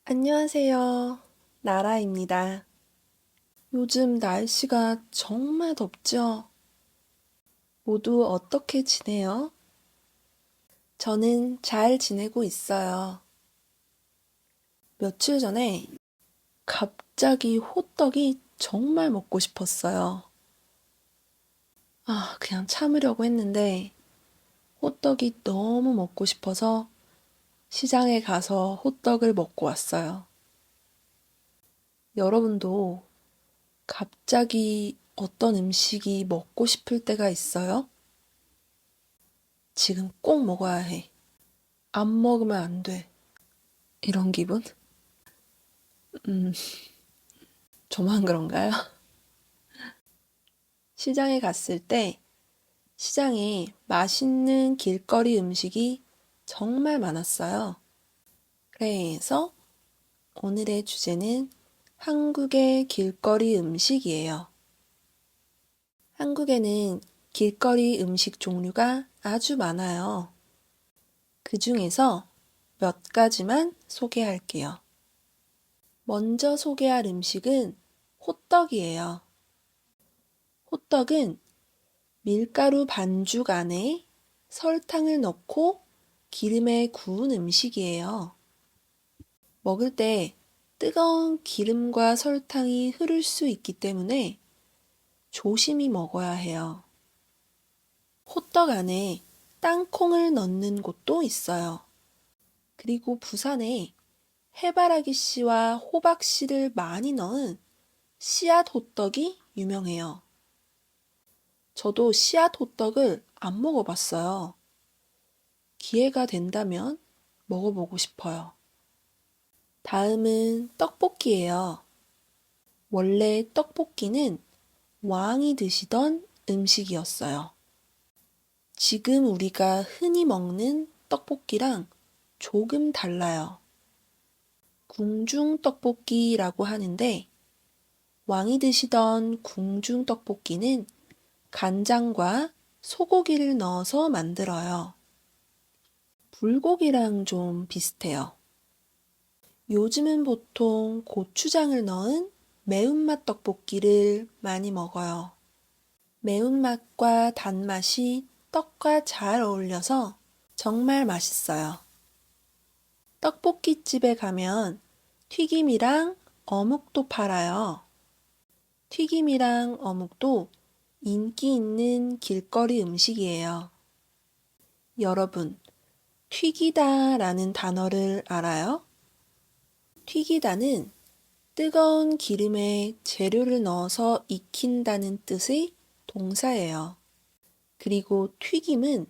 안녕하세요. 나라입니다. 요즘 날씨가 정말 덥죠? 모두 어떻게 지내요? 저는 잘 지내고 있어요. 며칠 전에 갑자기 호떡이 정말 먹고 싶었어요. 그냥 참으려고 했는데 호떡이 너무 먹고 싶어서 시장에 가서 호떡을 먹고 왔어요. 여러분도 갑자기 어떤 음식이 먹고 싶을 때가 있어요? 지금 꼭 먹어야 해. 안 먹으면 안 돼. 이런 기분? 음, 저만 그런가요? 시장에 갔을 때 시장에 맛있는 길거리 음식이 정말 많았어요. 그래서 오늘의 주제는 한국의 길거리 음식이에요. 한국에는 길거리 음식 종류가 아주 많아요. 그 중에서 몇 가지만 소개할게요. 먼저 소개할 음식은 호떡이에요. 호떡은 밀가루 반죽 안에 설탕을 넣고 기름에 구운 음식이에요. 먹을 때 뜨거운 기름과 설탕이 흐를 수 있기 때문에 조심히 먹어야 해요. 호떡 안에 땅콩을 넣는 곳도 있어요. 그리고 부산에 해바라기 씨와 호박 씨를 많이 넣은 씨앗 호떡이 유명해요. 저도 씨앗 호떡을 안 먹어봤어요. 기회가 된다면 먹어보고 싶어요. 다음은 떡볶이예요. 원래 떡볶이는 왕이 드시던 음식이었어요. 지금 우리가 흔히 먹는 떡볶이랑 조금 달라요. 궁중 떡볶이라고 하는데 왕이 드시던 궁중 떡볶이는 간장과 소고기를 넣어서 만들어요. 불고기랑 좀 비슷해요. 요즘은 보통 고추장을 넣은 매운맛 떡볶이를 많이 먹어요. 매운맛과 단맛이 떡과 잘 어울려서 정말 맛있어요. 떡볶이집에 가면 튀김이랑 어묵도 팔아요. 튀김이랑 어묵도 인기 있는 길거리 음식이에요. 여러분, 튀기다라는 단어를 알아요? 튀기다는 뜨거운 기름에 재료를 넣어서 익힌다는 뜻의 동사예요. 그리고 튀김은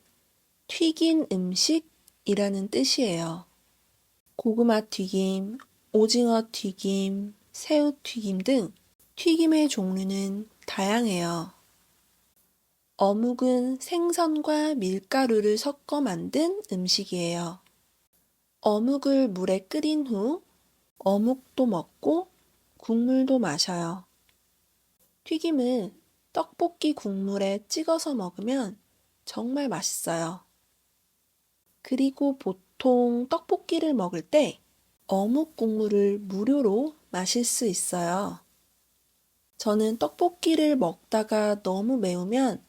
튀긴 음식이라는 뜻이에요. 고구마 튀김, 오징어 튀김, 새우 튀김 등 튀김의 종류는 다양해요. 어묵은 생선과 밀가루를 섞어 만든 음식이에요. 어묵을 물에 끓인 후 어묵도 먹고 국물도 마셔요. 튀김은 떡볶이 국물에 찍어서 먹으면 정말 맛있어요. 그리고 보통 떡볶이를 먹을 때 어묵 국물을 무료로 마실 수 있어요. 저는 떡볶이를 먹다가 너무 매우면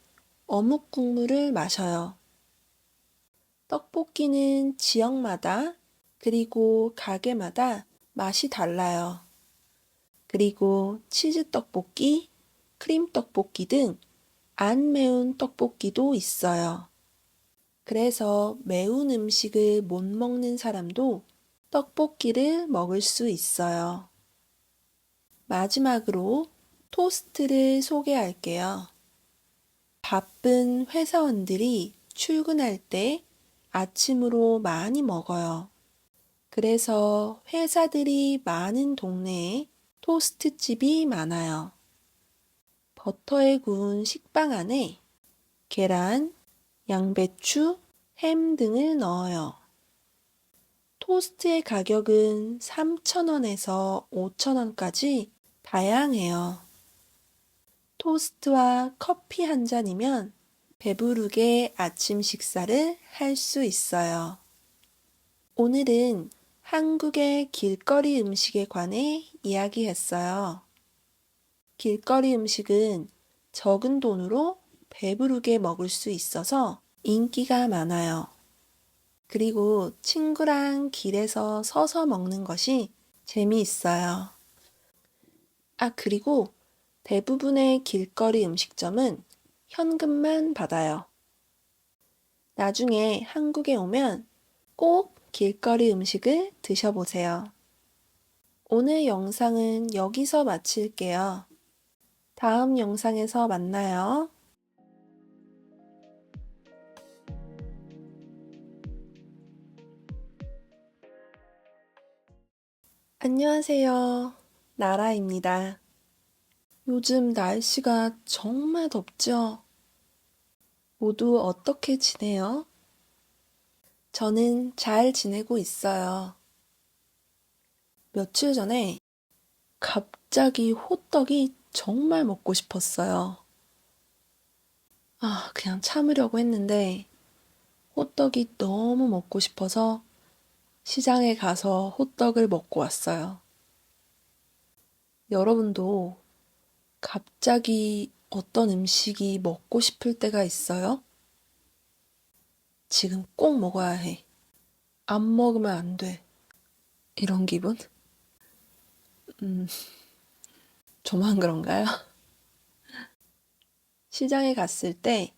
어묵 국물을 마셔요. 떡볶이는 지역마다 그리고 가게마다 맛이 달라요. 그리고 치즈 떡볶이, 크림 떡볶이 등 안 매운 떡볶이도 있어요. 그래서 매운 음식을 못 먹는 사람도 떡볶이를 먹을 수 있어요. 마지막으로 토스트를 소개할게요. 바쁜 회사원들이 출근할 때 아침으로 많이 먹어요. 그래서 회사들이 많은 동네에 토스트집이 많아요. 버터에 구운 식빵 안에 계란, 양배추, 햄 등을 넣어요. 토스트의 가격은 3,000원에서 5,000원까지 다양해요. 토스트와 커피 한 잔이면 배부르게 아침 식사를 할 수 있어요. 오늘은 한국의 길거리 음식에 관해 이야기했어요. 길거리 음식은 적은 돈으로 배부르게 먹을 수 있어서 인기가 많아요. 그리고 친구랑 길에서 서서 먹는 것이 재미있어요. 그리고 대부분의 길거리 음식점은 현금만 받아요. 나중에 한국에 오면 꼭 길거리 음식을 드셔보세요. 오늘 영상은 여기서 마칠게요. 다음 영상에서 만나요. 안녕하세요. 나라입니다. 요즘 날씨가 정말 덥죠? 모두 어떻게 지내요? 저는 잘 지내고 있어요. 며칠 전에 갑자기 호떡이 정말 먹고 싶었어요. 그냥 참으려고 했는데 호떡이 너무 먹고 싶어서 시장에 가서 호떡을 먹고 왔어요. 여러분도 갑자기 어떤 음식이 먹고 싶을 때가 있어요? 지금 꼭 먹어야 해. 안 먹으면 안 돼. 이런 기분? 저만 그런가요? 시장에 갔을 때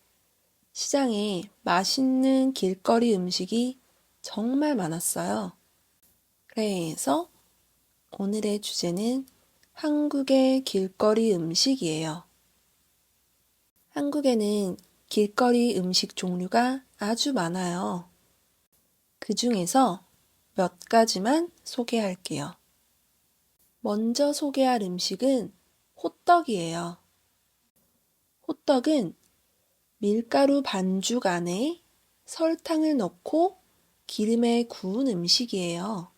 시장에 맛있는 길거리 음식이 정말 많았어요. 그래서 오늘의 주제는 한국의 길거리 음식이에요. 한국에는 길거리 음식 종류가 아주 많아요. 그 중에서 몇 가지만 소개할게요. 먼저 소개할 음식은 호떡이에요. 호떡은 밀가루 반죽 안에 설탕을 넣고 기름에 구운 음식이에요.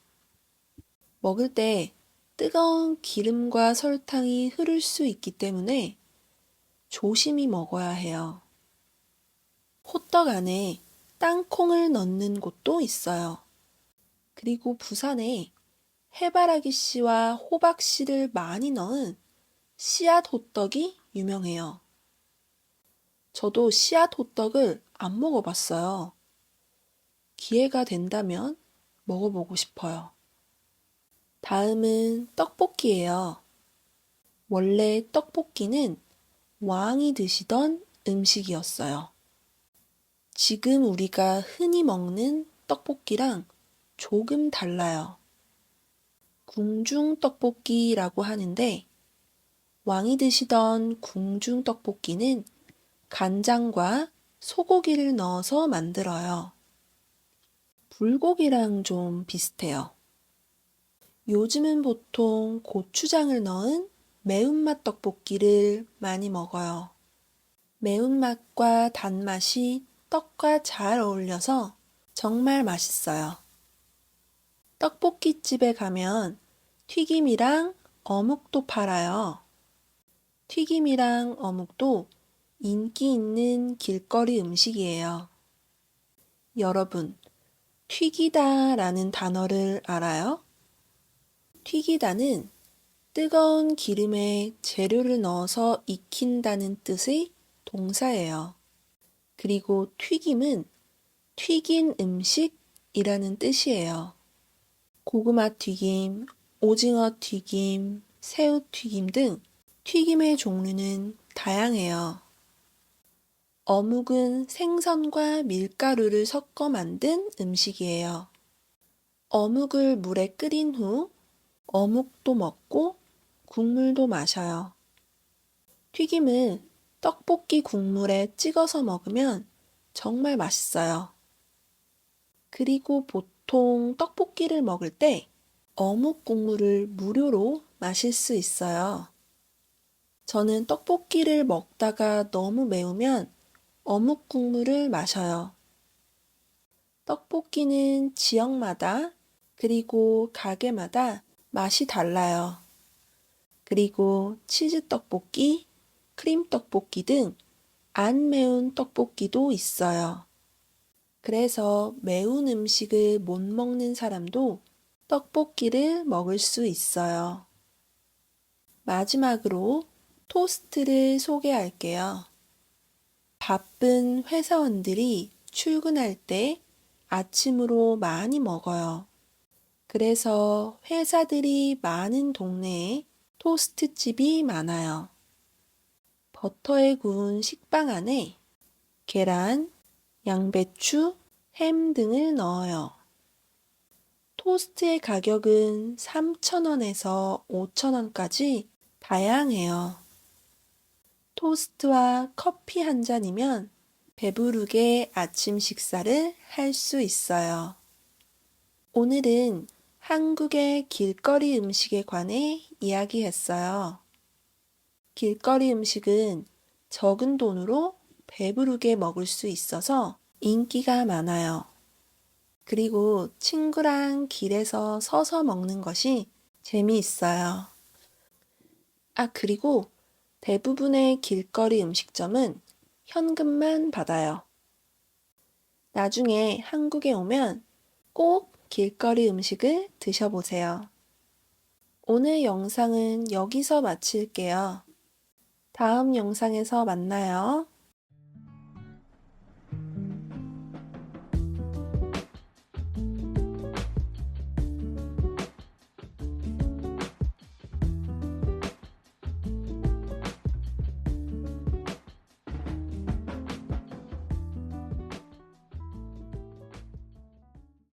먹을 때 뜨거운 기름과 설탕이 흐를 수 있기 때문에 조심히 먹어야 해요. 호떡 안에 땅콩을 넣는 곳도 있어요. 그리고 부산에 해바라기 씨와 호박 씨를 많이 넣은 씨앗 호떡이 유명해요. 저도 씨앗 호떡을 안 먹어봤어요. 기회가 된다면 먹어보고 싶어요. 다음은 떡볶이예요. 원래 떡볶이는 왕이 드시던 음식이었어요. 지금 우리가 흔히 먹는 떡볶이랑 조금 달라요. 궁중 떡볶이라고 하는데 왕이 드시던 궁중 떡볶이는 간장과 소고기를 넣어서 만들어요. 불고기랑 좀 비슷해요. 요즘은 보통 고추장을 넣은 매운맛 떡볶이를 많이 먹어요. 매운맛과 단맛이 떡과 잘 어울려서 정말 맛있어요. 떡볶이집에 가면 튀김이랑 어묵도 팔아요. 튀김이랑 어묵도 인기 있는 길거리 음식이에요. 여러분, 튀기다라는 단어를 알아요? 튀기다는 뜨거운 기름에 재료를 넣어서 익힌다는 뜻의 동사예요. 그리고 튀김은 튀긴 음식이라는 뜻이에요. 고구마 튀김, 오징어 튀김, 새우 튀김 등 튀김의 종류는 다양해요. 어묵은 생선과 밀가루를 섞어 만든 음식이에요. 어묵을 물에 끓인 후 어묵도 먹고 국물도 마셔요. 튀김은 떡볶이 국물에 찍어서 먹으면 정말 맛있어요. 그리고 보통 떡볶이를 먹을 때 어묵 국물을 무료로 마실 수 있어요. 저는 떡볶이를 먹다가 너무 매우면 어묵 국물을 마셔요. 떡볶이는 지역마다 그리고 가게마다 맛이 달라요. 그리고 치즈 떡볶이, 크림 떡볶이 등 안 매운 떡볶이도 있어요. 그래서 매운 음식을 못 먹는 사람도 떡볶이를 먹을 수 있어요. 마지막으로 토스트를 소개할게요. 바쁜 회사원들이 출근할 때 아침으로 많이 먹어요. 그래서 회사들이 많은 동네에 토스트집이 많아요. 버터에 구운 식빵 안에 계란, 양배추, 햄 등을 넣어요. 토스트의 가격은 3,000원에서 5,000원까지 다양해요. 토스트와 커피 한 잔이면 배부르게 아침 식사를 할 수 있어요. 오늘은 한국의 길거리 음식에 관해 이야기했어요. 길거리 음식은 적은 돈으로 배부르게 먹을 수 있어서 인기가 많아요. 그리고 친구랑 길에서 서서 먹는 것이 재미있어요. 그리고 대부분의 길거리 음식점은 현금만 받아요. 나중에 한국에 오면 꼭 길거리 음식을 드셔보세요. 오늘 영상은 여기서 마칠게요. 다음 영상에서 만나요.